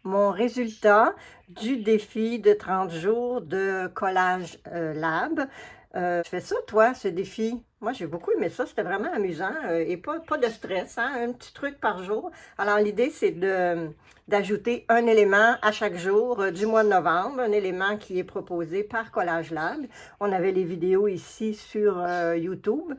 mon résultat du défi de 30 jours de Collage Lab. Tu fais ça, toi, ce défi? Moi, j'ai beaucoup aimé ça. C'était vraiment amusant et pas de stress, hein? Un petit truc par jour. Alors, l'idée, c'est d'ajouter un élément à chaque jour du mois de novembre, un élément qui est proposé par Collage Lab. On avait les vidéos ici sur YouTube.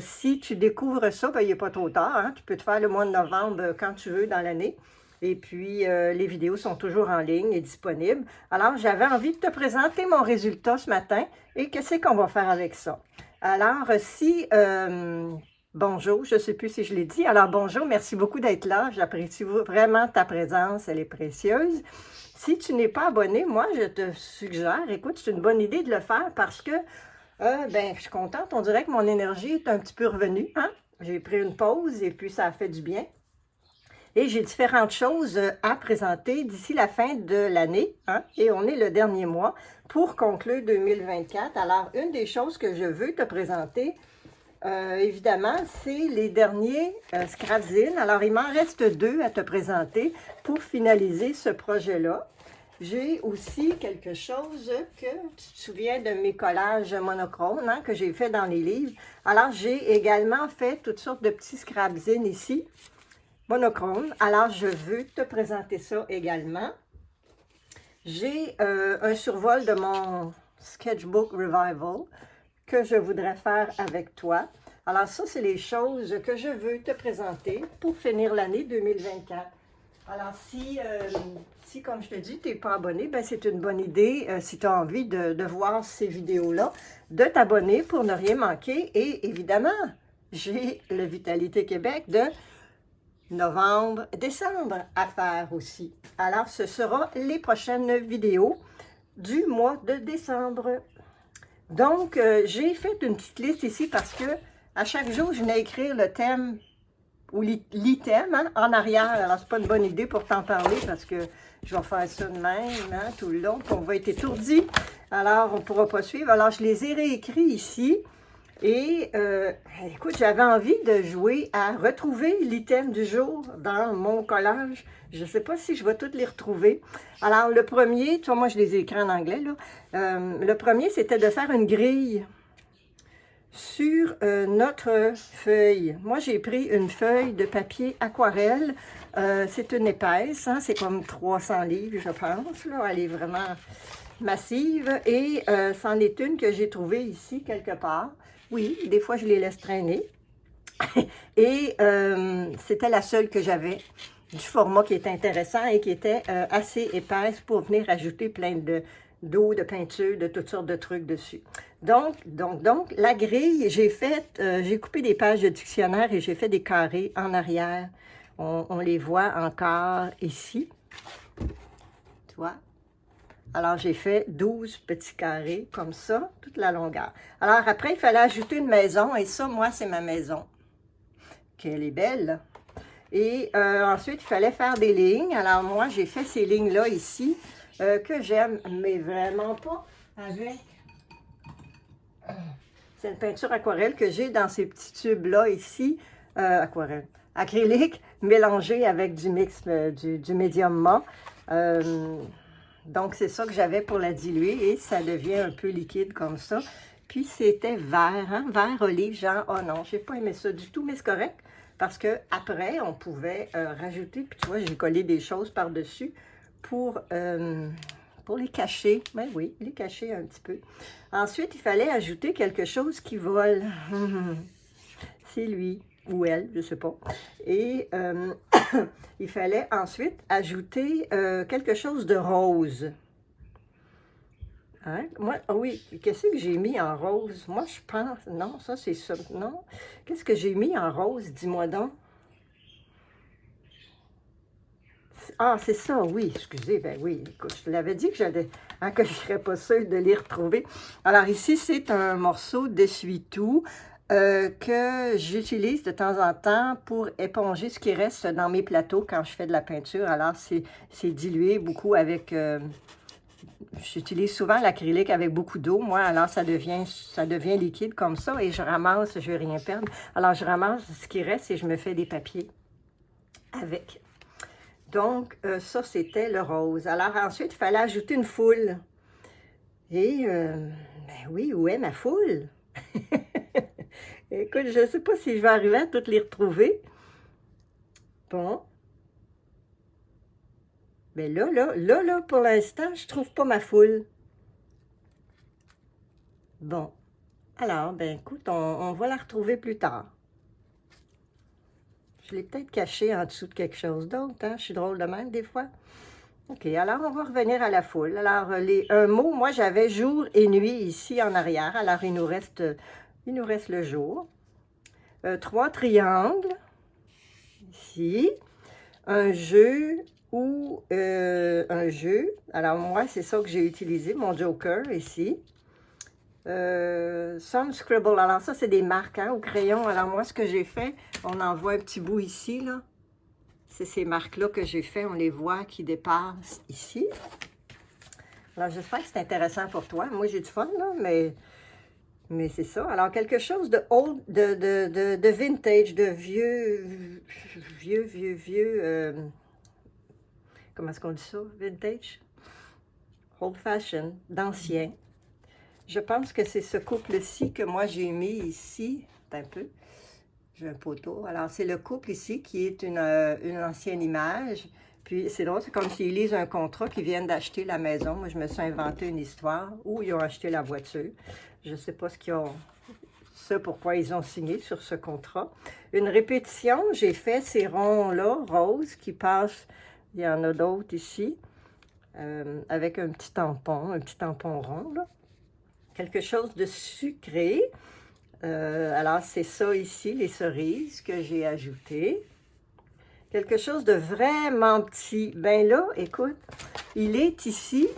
Si tu découvres ça, ben, il n'est pas trop tard, hein? Tu peux te faire le mois de novembre quand tu veux dans l'année. Et puis, les vidéos sont toujours en ligne et disponibles. Alors, j'avais envie de te présenter mon résultat ce matin et qu'est-ce qu'on va faire avec ça. Alors, bonjour, je ne sais plus si je l'ai dit. Alors, bonjour, merci beaucoup d'être là. J'apprécie vraiment ta présence, elle est précieuse. Si tu n'es pas abonné, moi, je te suggère, écoute, c'est une bonne idée de le faire parce que, ben, je suis contente. On dirait que mon énergie est un petit peu revenue, hein? J'ai pris une pause et puis ça a fait du bien. Et j'ai différentes choses à présenter d'ici la fin de l'année, hein, et on est le dernier mois pour conclure 2024. Alors, une des choses que je veux te présenter, évidemment, c'est les derniers Scrapzines. Alors, il m'en reste 2 à te présenter pour finaliser ce projet-là. J'ai aussi quelque chose que tu te souviens de mes collages monochromes, hein, que j'ai fait dans les livres. Alors, j'ai également fait toutes sortes de petits Scrapzines ici, monochrome. Alors, je veux te présenter ça également. J'ai un survol de mon Sketchbook Revival que je voudrais faire avec toi. Alors, ça, c'est les choses que je veux te présenter pour finir l'année 2024. Alors, si comme je te dis, tu n'es pas abonné, ben c'est une bonne idée, si tu as envie de voir ces vidéos-là, de t'abonner pour ne rien manquer. Et évidemment, j'ai le Vitalité Québec de novembre, décembre à faire aussi. Alors, ce sera les prochaines vidéos du mois de décembre. Donc, j'ai fait une petite liste ici parce que à chaque jour, je venais écrire le thème ou l'item, hein, en arrière. Alors, c'est pas une bonne idée pour t'en parler parce que je vais faire ça de même, hein, tout le long, puis on va être étourdi. Alors, on ne pourra pas suivre. Alors, je les ai réécrits ici. Et écoute, j'avais envie de jouer à retrouver l'item du jour dans mon collage. Je ne sais pas si je vais toutes les retrouver. Alors, le premier, tu vois, moi je les ai écrits en anglais, là. Le premier, c'était de faire une grille sur notre feuille. Moi, j'ai pris une feuille de papier aquarelle. C'est une épaisse, hein, c'est comme 300 livres, je pense. Là. Elle est vraiment massive. Et c'en est une que j'ai trouvée ici, quelque part. Oui, des fois, je les laisse traîner. Et c'était la seule que j'avais du format qui était intéressant et qui était assez épaisse pour venir ajouter plein d'eau, de peinture, de toutes sortes de trucs dessus. Donc la grille, j'ai coupé des pages de dictionnaire et j'ai fait des carrés en arrière. On les voit encore ici. Tu vois? Alors, j'ai fait 12 petits carrés comme ça, toute la longueur. Alors, après, il fallait ajouter une maison. Et ça, moi, c'est ma maison. Qu'elle est belle. Et ensuite, il fallait faire des lignes. Alors, moi, j'ai fait ces lignes-là ici, que j'aime, mais vraiment pas avec... C'est une peinture aquarelle que j'ai dans ces petits tubes-là ici. Aquarelle. Acrylique, mélangé avec du mix, du médium mat. Donc, c'est ça que j'avais pour la diluer et ça devient un peu liquide comme ça. Puis, c'était vert, hein? Vert olive, genre, oh non, j'ai pas aimé ça du tout, mais c'est correct. Parce que après, on pouvait rajouter, puis tu vois, j'ai collé des choses par-dessus pour les cacher. Ben oui, les cacher un petit peu. Ensuite, il fallait ajouter quelque chose qui vole. C'est lui ou elle, je ne sais pas. Et il fallait ensuite ajouter quelque chose de rose. Hein? Moi, oui, qu'est-ce que j'ai mis en rose? Moi, je pense, non, ça c'est ça, non. Qu'est-ce que j'ai mis en rose? Dis-moi donc. Ah, c'est ça, oui, excusez, ben oui, écoute, je te l'avais dit que que je ne serais pas sûre de les retrouver. Alors ici, c'est un morceau d'essuie-tout que j'utilise de temps en temps pour éponger ce qui reste dans mes plateaux quand je fais de la peinture. Alors, c'est dilué beaucoup avec... j'utilise souvent l'acrylique avec beaucoup d'eau, moi, alors ça devient liquide comme ça et je ramasse, je ne vais rien perdre. Alors, je ramasse ce qui reste et je me fais des papiers avec. Donc, ça, c'était le rose. Alors, ensuite, il fallait ajouter une foule. Et, ben oui, où est ma foule? Écoute, je ne sais pas si je vais arriver à toutes les retrouver. Bon. Mais là, pour l'instant, je trouve pas ma foule. Bon. Alors, ben écoute, on va la retrouver plus tard. Je l'ai peut-être cachée en dessous de quelque chose d'autre, hein? Je suis drôle de même des fois. OK, alors on va revenir à la foule. Alors, un mot, moi j'avais jour et nuit ici en arrière. Alors, il nous reste le jour. 3 triangles, ici. Un jeu ou un jeu. Alors, moi, c'est ça que j'ai utilisé, mon joker ici. Some scribble. Alors, ça, c'est des marques hein, au crayon. Alors, moi, ce que j'ai fait, on en voit un petit bout ici, là. C'est ces marques-là que j'ai fait. On les voit qui dépassent ici. Alors, j'espère que c'est intéressant pour toi. Moi, j'ai du fun, là, mais c'est ça. Alors, quelque chose de old, de vintage, de vieux, comment est-ce qu'on dit ça? Vintage? Old fashion, d'ancien. Je pense que c'est ce couple-ci que moi j'ai mis ici, un peu. J'ai un poteau. Alors, c'est le couple ici qui est une ancienne image. Puis, c'est drôle, c'est comme s'ils lisent un contrat qu'ils viennent d'acheter la maison. Moi, je me suis inventé une histoire où ils ont acheté la voiture. Je ne sais pas pourquoi ils ont signé sur ce contrat. Une répétition, j'ai fait ces ronds-là, roses, qui passent. Il y en a d'autres ici, avec un petit tampon rond, là. Quelque chose de sucré. Alors, c'est ça ici, les cerises que j'ai ajoutées. Quelque chose de vraiment petit. Ben là, écoute, il est ici.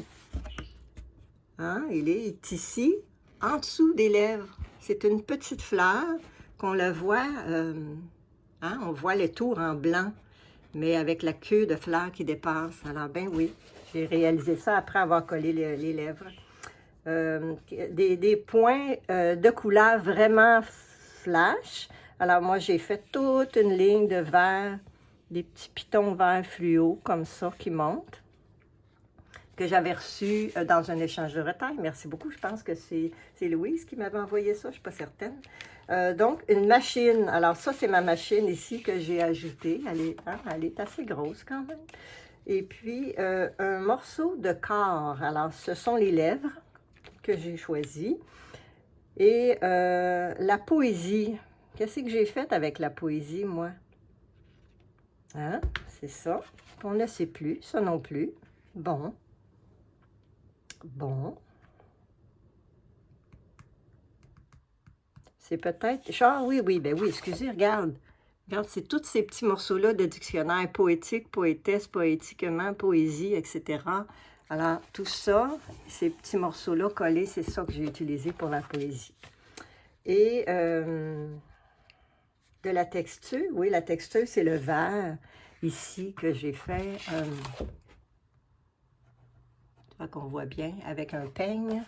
Hein, il est ici, en dessous des lèvres. C'est une petite fleur qu'on la voit, hein, on voit le tour en blanc, mais avec la queue de fleur qui dépasse. Alors, ben oui, j'ai réalisé ça après avoir collé les lèvres. Des points de couleur vraiment flash. Alors moi, j'ai fait toute une ligne de vert, des petits pitons vert fluo comme ça qui montent, que j'avais reçu dans un échange de retail. Merci beaucoup. Je pense que c'est Louise qui m'avait envoyé ça, je ne suis pas certaine. Donc, une machine. Alors ça, c'est ma machine ici que j'ai ajoutée. Elle est assez grosse quand même. Et puis, un morceau de corps. Alors, ce sont les lèvres que j'ai choisi. Et la poésie. Qu'est-ce que j'ai fait avec la poésie, moi? Hein? C'est ça. On ne sait plus, ça non plus. Bon. Bon. C'est peut-être... Ah oui, ben oui, excusez, regarde. Regarde, c'est tous ces petits morceaux-là de dictionnaire poétique, poétesse, poétiquement, poésie, etc. Alors, tout ça, ces petits morceaux-là collés, c'est ça que j'ai utilisé pour la poésie. Et de la texture, oui, la texture, c'est le vert, ici, que j'ai fait, qu'on voit bien, avec un peigne.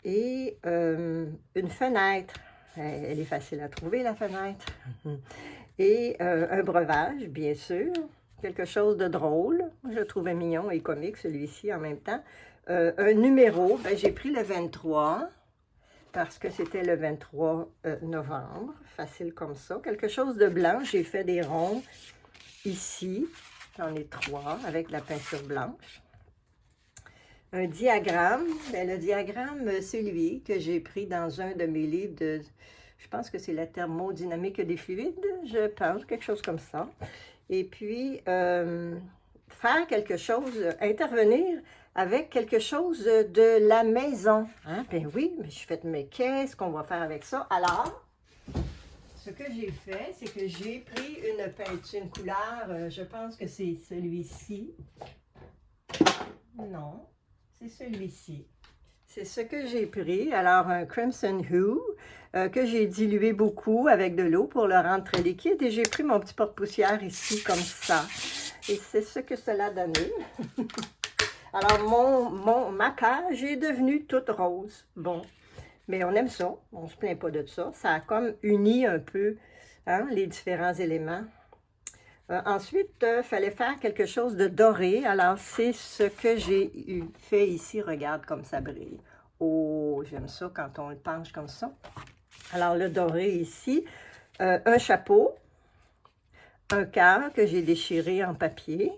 Et une fenêtre, elle est facile à trouver, la fenêtre. Et un breuvage, bien sûr. Quelque chose de drôle. Je le trouvais mignon et comique, celui-ci, en même temps. Un numéro, ben, j'ai pris le 23, parce que c'était le 23 novembre. Facile comme ça. Quelque chose de blanc, j'ai fait des ronds ici. J'en ai 3 avec la peinture blanche. Un diagramme. Ben, le diagramme, c'est lui que j'ai pris dans un de mes livres de... Je pense que c'est la thermodynamique des fluides, je pense, quelque chose comme ça. Et puis, faire quelque chose, intervenir avec quelque chose de la maison. Hein? Ben oui, mais je fais, mais qu'est-ce qu'on va faire avec ça? Alors, ce que j'ai fait, c'est que j'ai pris une peinture, une couleur, je pense que c'est celui-ci. Non, c'est celui-ci. C'est ce que j'ai pris. Alors, un Crimson Hue que j'ai dilué beaucoup avec de l'eau pour le rendre très liquide. Et j'ai pris mon petit porte-poussière ici, comme ça. Et c'est ce que cela a donné. Alors, ma cage est devenue toute rose. Bon, mais on aime ça. On ne se plaint pas de ça. Ça a comme uni un peu hein, les différents éléments. Ensuite, il fallait faire quelque chose de doré. Alors, c'est ce que j'ai fait ici. Regarde comme ça brille. Oh, j'aime ça quand on le penche comme ça. Alors, le doré ici, un chapeau, un cœur que j'ai déchiré en papier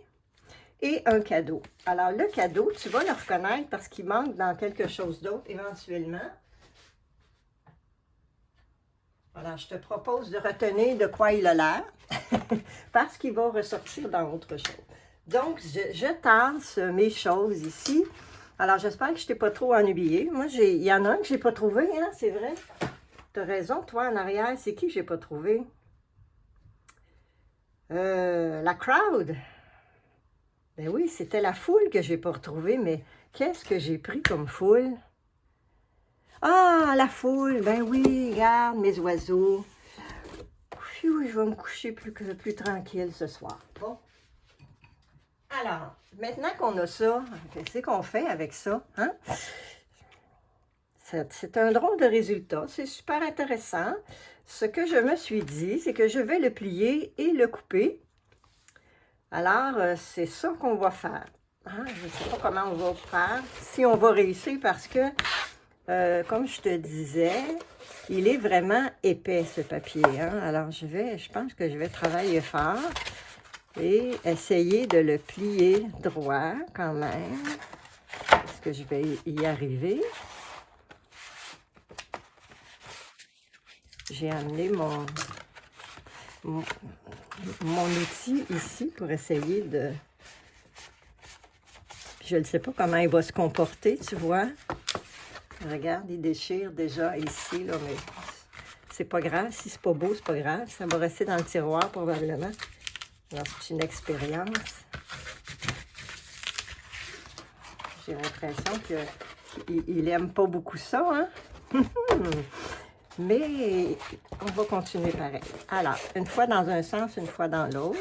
et un cadeau. Alors, le cadeau, tu vas le reconnaître parce qu'il manque dans quelque chose d'autre éventuellement. Voilà, je te propose de retenir de quoi il a l'air parce qu'il va ressortir dans autre chose. Donc, je tasse mes choses ici. Alors, j'espère que je ne t'ai pas trop ennuyé. Moi, il y en a un que je n'ai pas trouvé, hein, c'est vrai. Tu as raison, toi, en arrière, c'est qui que je n'ai pas trouvé? La crowd. Ben oui, c'était la foule que je n'ai pas retrouvée, mais qu'est-ce que j'ai pris comme foule? Ah, la foule, ben oui, regarde mes oiseaux. Pfiou, je vais me coucher plus tranquille ce soir. Bon. Alors, maintenant qu'on a ça, qu'est-ce qu'on fait avec ça? Hein? C'est un drôle de résultat. C'est super intéressant. Ce que je me suis dit, c'est que je vais le plier et le couper. Alors, c'est ça qu'on va faire. Hein? Je ne sais pas comment on va faire, si on va réussir parce que, comme je te disais, il est vraiment épais ce papier. Hein? Alors, je pense que je vais travailler fort et essayer de le plier droit quand même. Est-ce que je vais y arriver? J'ai amené mon outil ici pour essayer de... Je ne sais pas comment il va se comporter, tu vois. Regarde, il déchire déjà ici, là, mais c'est pas grave. Si c'est pas beau, c'est pas grave. Ça va rester dans le tiroir probablement. Alors, c'est une expérience. J'ai l'impression qu'il aime pas beaucoup ça, hein? Mais on va continuer pareil. Alors, une fois dans un sens, une fois dans l'autre.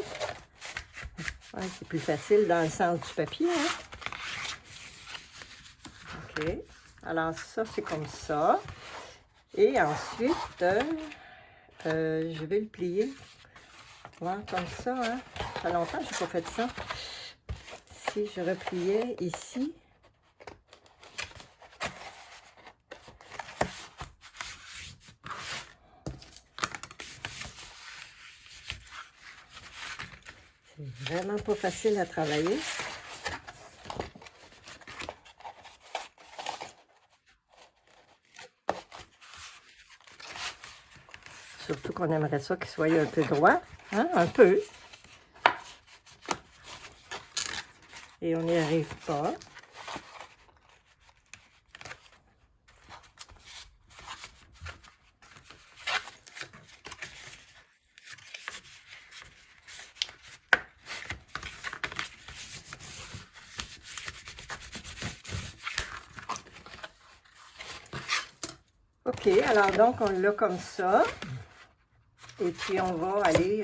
Ouais, c'est plus facile dans le sens du papier, hein? OK. Alors, ça, c'est comme ça. Et ensuite, je vais le plier. Ouais, comme ça, hein? Ça fait longtemps que je n'ai pas fait ça. Si je repliais ici. C'est vraiment pas facile à travailler. Surtout qu'on aimerait ça qu'il soit un peu droit, hein? Un peu. Et on n'y arrive pas. OK, alors donc on l'a comme ça. Et puis on va aller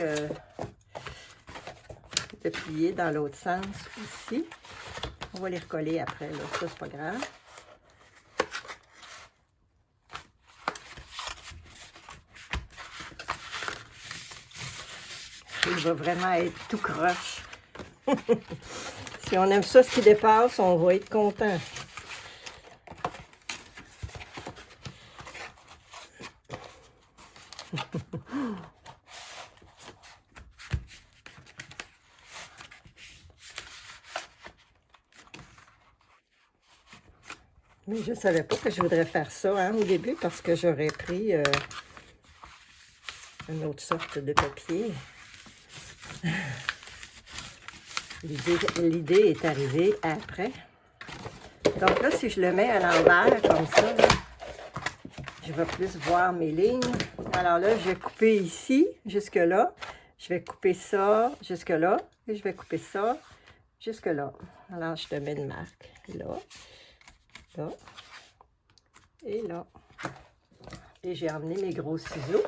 le plier dans l'autre sens ici. On va les recoller après, là. Ça, c'est pas grave. Il va vraiment être tout croche. Si on aime ça, ce qui dépasse, on va être content. Mais je ne savais pas que je voudrais faire ça, hein, au début parce que j'aurais pris une autre sorte de papier. L'idée est arrivée après. Donc là, si je le mets à l'envers comme ça, là, je vais plus voir mes lignes. Alors là, je vais couper ici, jusque-là. Je vais couper ça jusque-là. Et je vais couper ça jusque-là. Alors, je te mets une marque là, là et là. Et j'ai emmené mes gros ciseaux.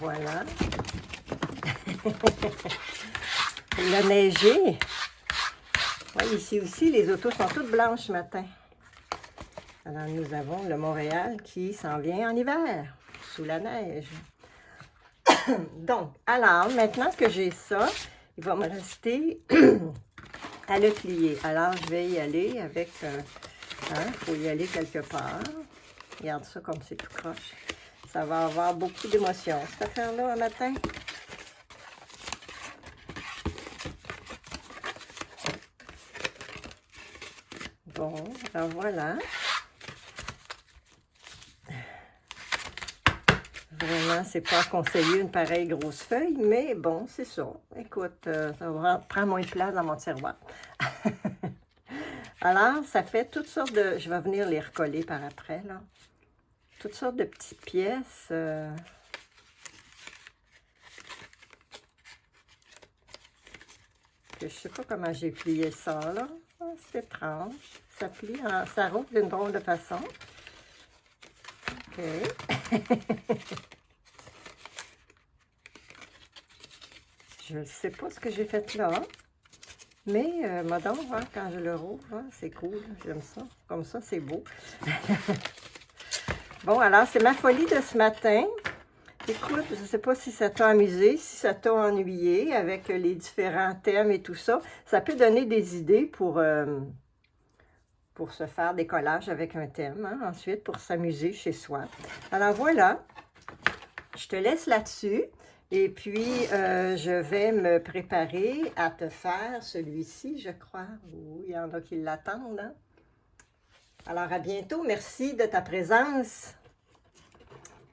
Voilà. Il a neigé. Oui, ici aussi, les autos sont toutes blanches ce matin. Alors, nous avons le Montréal qui s'en vient en hiver, sous la neige. Donc, alors, maintenant que j'ai ça, il va me rester à le plier. Alors, je vais y aller avec... faut y aller quelque part. Regarde ça comme c'est tout croche. Ça va avoir beaucoup d'émotions, cette affaire-là, un matin. Bon, alors voilà. Vraiment, c'est pas conseillé une pareille grosse feuille, mais bon, c'est ça. Écoute, ça prend moins de place dans mon tiroir. Alors, ça fait toutes sortes de... Je vais venir les recoller par après, là. Toutes sortes de petites pièces. Que je sais pas comment j'ai plié ça, là. C'est étrange. Ça plie, ça roule d'une drôle de façon. OK. Je ne sais pas ce que j'ai fait là. Mais, madame, hein, quand je le rouvre, hein, c'est cool. J'aime ça. Comme ça, c'est beau. Bon, alors, c'est ma folie de ce matin. Écoute, je ne sais pas si ça t'a amusé, si ça t'a ennuyé avec les différents thèmes et tout ça. Ça peut donner des idées pour se faire des collages avec un thème, hein, ensuite pour s'amuser chez soi. Alors voilà, je te laisse là-dessus. Et puis, je vais me préparer à te faire celui-ci, je crois. Oui, il y en a qui l'attendent. Hein? Alors, à bientôt. Merci de ta présence.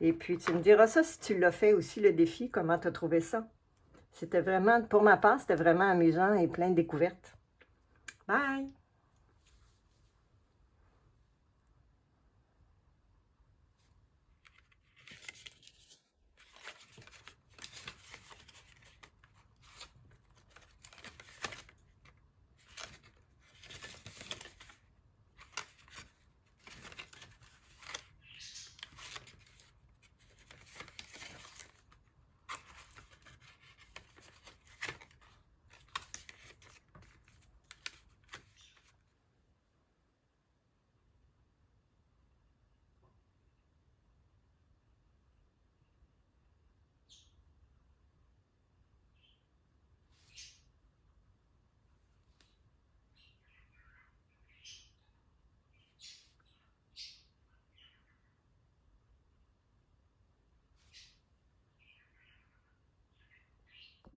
Et puis, tu me diras ça si tu l'as fait aussi, le défi, comment tu as trouvé ça. C'était vraiment, pour ma part, c'était vraiment amusant et plein de découvertes. Bye!